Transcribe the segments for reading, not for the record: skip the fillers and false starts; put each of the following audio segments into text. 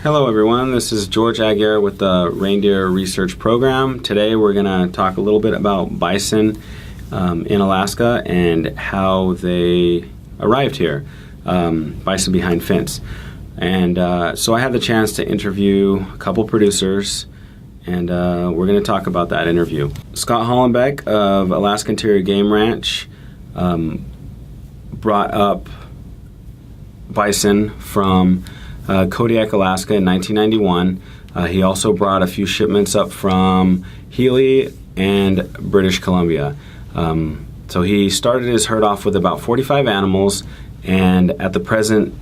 Hello everyone, this is George Aguiar with the Reindeer Research Program. Today we're going to talk a little bit about bison in Alaska and how they arrived here, bison behind fence. And so I had the chance to interview a couple producers, and we're going to talk about that interview. Scott Hollembaek of Alaska Interior Game Ranch brought up bison from Kodiak, Alaska in 1991. He also brought a few shipments up from Healy and British Columbia. So he started his herd off with about 45 animals, and at the present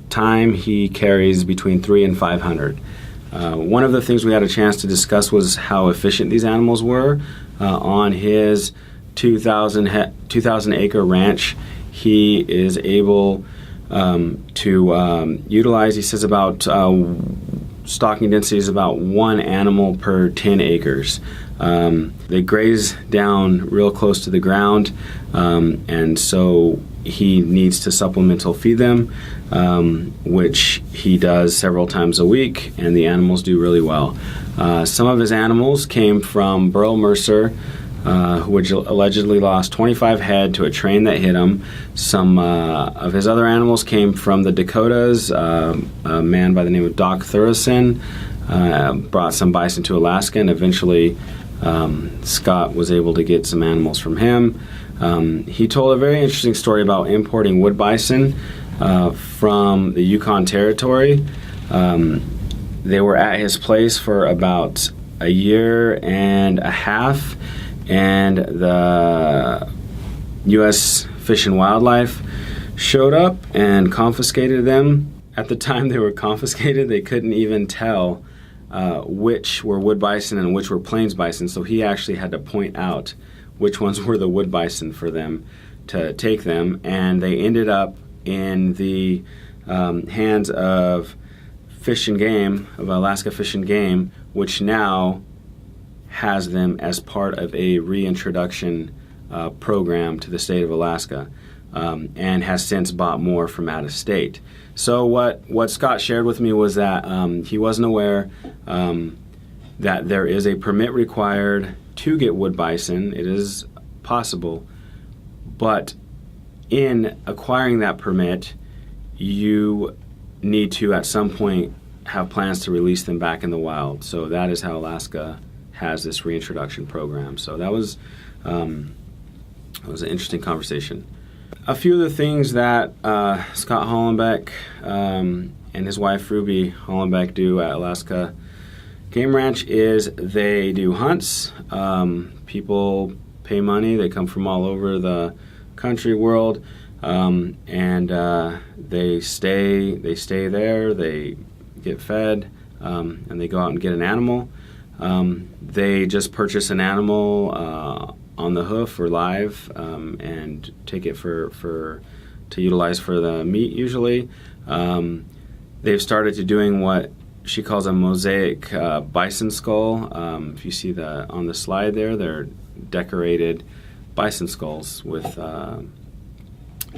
time he carries between 300 and 500. One of the things we had a chance to discuss was how efficient these animals were. On his 2,000 acre ranch, he is able to utilize, he says, about stocking density is about one animal per 10 acres. They graze down real close to the ground, and so he needs to supplemental feed them, which he does several times a week, and the animals do really well. Some of his animals came from Burl Mercer, who allegedly lost 25 head to a train that hit him. Some of his other animals came from the Dakotas. A man by the name of Doc Thureson brought some bison to Alaska, and eventually Scott was able to get some animals from him. He told a very interesting story about importing wood bison from the Yukon Territory. They were at his place for about a year and a half, and the U.S. Fish and Wildlife showed up and confiscated them. At the time they were confiscated, they couldn't even tell which were wood bison and which were plains bison, so he actually had to point out which ones were the wood bison for them to take them, and they ended up in the hands of Fish and Game, of Alaska Fish and Game, which now has them as part of a reintroduction program to the state of Alaska, and has since bought more from out of state. So what Scott shared with me was that he wasn't aware that there is a permit required to get wood bison. It is possible, but in acquiring that permit, you need to at some point have plans to release them back in the wild. So that is how Alaska has this reintroduction program. So that was an interesting conversation. A few of the things that Scott Hollembaek and his wife Ruby Hollembaek do at Alaska Game Ranch is they do hunts. People pay money. They come from all over the country, world, and they stay there. They get fed, and they go out and get an animal. They just purchase an animal on the hoof or live, and take it to utilize for the meat usually. They've started to doing what she calls a mosaic bison skull. If you see on the slide there, they're decorated bison skulls with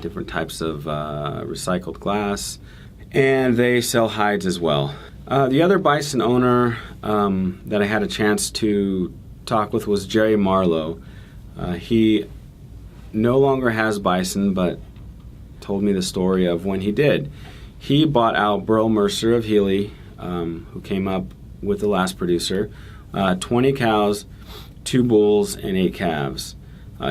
different types of recycled glass, and they sell hides as well. The other bison owner that I had a chance to talk with was Jerry Marlow. He no longer has bison, but told me the story of when he did. He bought out Burl Mercer of Healy, who came up with the last producer, 20 cows, 2 bulls, and 8 calves.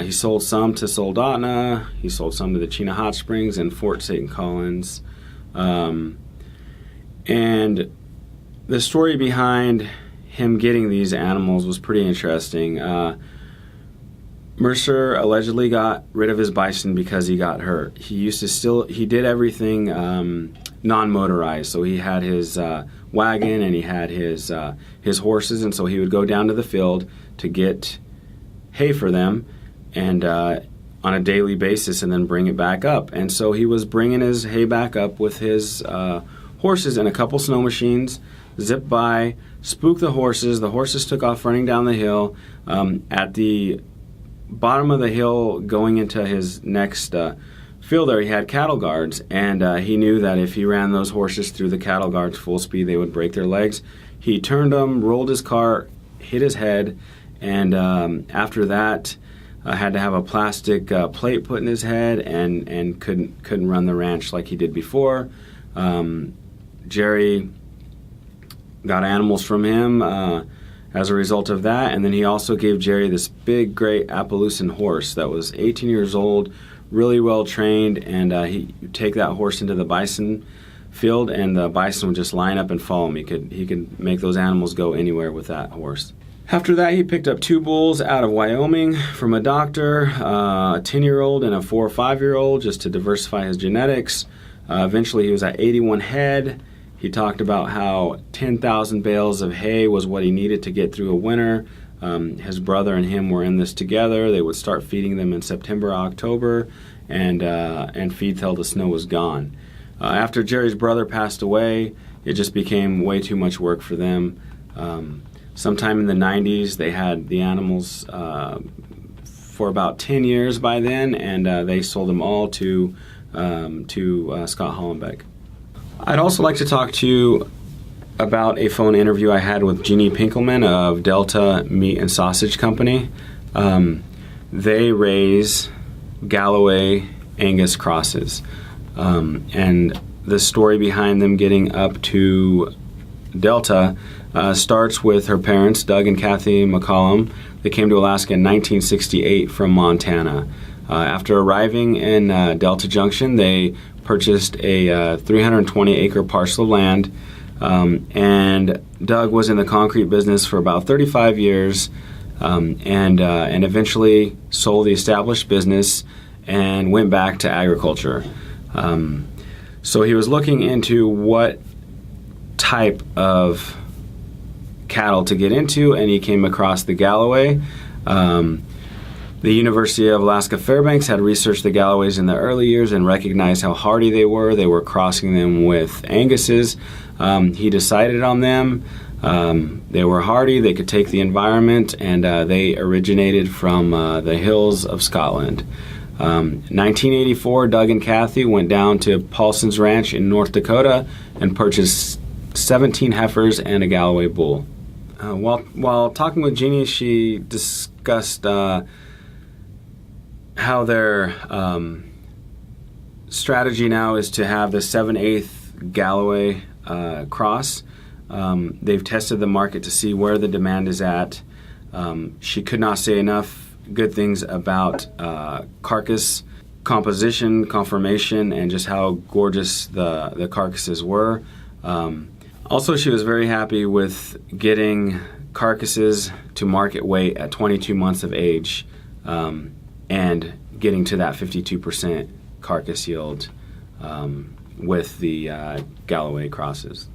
He sold some to Soldotna. He sold some to the Chena Hot Springs and Fort St. Collins. And the story behind him getting these animals was pretty interesting. Mercer allegedly got rid of his bison because he got hurt. He did everything non-motorized. So he had his wagon and he had his horses, and so he would go down to the field to get hay for them, and on a daily basis, and then bring it back up. And so he was bringing his hay back up with his horses and a couple snow machines, zipped by, spooked the horses. The horses took off running down the hill. At the bottom of the hill going into his next field there, he had cattle guards, and he knew that if he ran those horses through the cattle guards full speed, they would break their legs. He turned them, rolled his car, hit his head, and after that, had to have a plastic plate put in his head, and couldn't run the ranch like he did before. Jerry got animals from him as a result of that, and then he also gave Jerry this big, great Appaloosan horse that was 18 years old, really well trained, and he would take that horse into the bison field, and the bison would just line up and follow him. He could make those animals go anywhere with that horse. After that, he picked up 2 bulls out of Wyoming from a doctor, a 10-year-old and a 4 or 5-year-old, just to diversify his genetics. Eventually, he was at 81 head. He talked about how 10,000 bales of hay was what he needed to get through a winter. His brother and him were in this together. They would start feeding them in September, October, and feed till the snow was gone. After Jerry's brother passed away, it just became way too much work for them. Sometime in the 90s, they had the animals for about 10 years by then, and they sold them all to Scott Hollembaek. I'd also like to talk to you about a phone interview I had with Jeannie Pinkelman of Delta Meat and Sausage Company. They raise Galloway Angus crosses, and the story behind them getting up to Delta starts with her parents, Doug and Kathy McCollum. They came to Alaska in 1968 from Montana. After arriving in Delta Junction, they purchased a 320-acre parcel of land, and Doug was in the concrete business for about 35 years, and eventually sold the established business and went back to agriculture. So he was looking into what type of cattle to get into, and he came across the Galloway. The University of Alaska Fairbanks had researched the Galloways in the early years and recognized how hardy they were. They were crossing them with Anguses. He decided on them. They were hardy, they could take the environment, and they originated from the hills of Scotland. 1984, Doug and Kathy went down to Paulson's Ranch in North Dakota and purchased 17 heifers and a Galloway bull. While talking with Jeannie, she discussed how their strategy now is to have the 7/8 Galloway cross. They've tested the market to see where the demand is at. She could not say enough good things about carcass composition, conformation, and just how gorgeous the carcasses were. Also, she was very happy with getting carcasses to market weight at 22 months of age, and getting to that 52% carcass yield with the Galloway crosses.